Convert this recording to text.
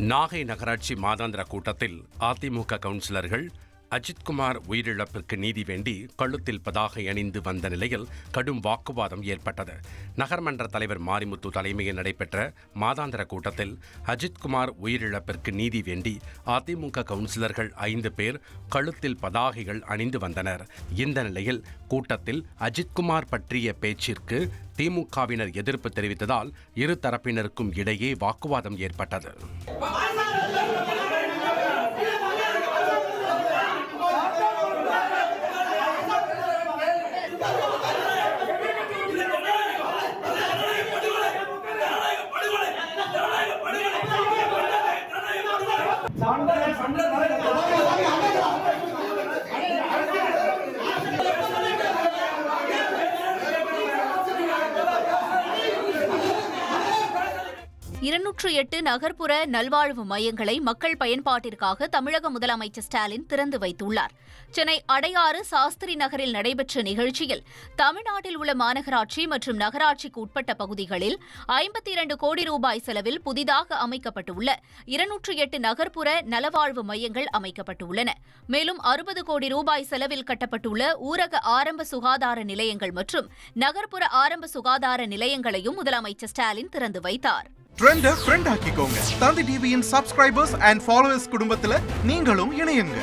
நாகை நகராட்சி மாதாந்திர கூட்டத்தில் அதிமுக கவுன்சிலர்கள் அஜித்குமார் உயிரிழப்பிற்கு நீதி வேண்டி கழுத்தில் பதாகை அணிந்து வந்த நிலையில் கடும் வாக்குவாதம் ஏற்பட்டது. நகர்மன்ற தலைவர் மாரிமுத்து தலைமையில் நடைபெற்ற மாதாந்திர கூட்டத்தில் அஜித்குமார் உயிரிழப்பிற்கு நீதி வேண்டி அதிமுக கவுன்சிலர்கள் 5 பேர் கழுத்தில் பதாகைகள் அணிந்து வந்தனர். இந்த நிலையில் கூட்டத்தில் அஜித்குமார் பற்றிய பேச்சிற்கு திமுகவினர் எதிர்ப்பு தெரிவித்ததால் இரு தரப்பினருக்கும் இடையே வாக்குவாதம் ஏற்பட்டது. 208 நகர்ப்புற நல்வாழ்வு மையங்களை மக்கள் பயன்பாட்டிற்காக தமிழக முதலமைச்சர் ஸ்டாலின் திறந்து வைத்துள்ளார். சென்னை அடையாறு சாஸ்திரி நகரில் நடைபெற்ற நிகழ்ச்சியில் தமிழ்நாட்டில் உள்ள மாநகராட்சி மற்றும் நகராட்சிக்கு உட்பட்ட பகுதிகளில் 52 கோடி ரூபாய் செலவில் புதிதாக அமைக்கப்பட்டுள்ள 208 நகர்ப்புற நலவாழ்வு மையங்கள் அமைக்கப்பட்டுள்ளன. மேலும் 60 கோடி ரூபாய் செலவில் கட்டப்பட்டுள்ள ஊரக ஆரம்ப சுகாதார நிலையங்கள் மற்றும் நகர்ப்புற ஆரம்ப சுகாதார நிலையங்களையும் முதலமைச்சர் ஸ்டாலின் திறந்து வைத்தார். ட்ரெண்ட ஃப்ரெண்ட் ஆக்கிக்கோங்க. தந்தி டிவியின் சப்ஸ்கிரைபர்ஸ் அண்ட் ஃபாலோவர்ஸ் குடும்பத்துல நீங்களும் இணையுங்க.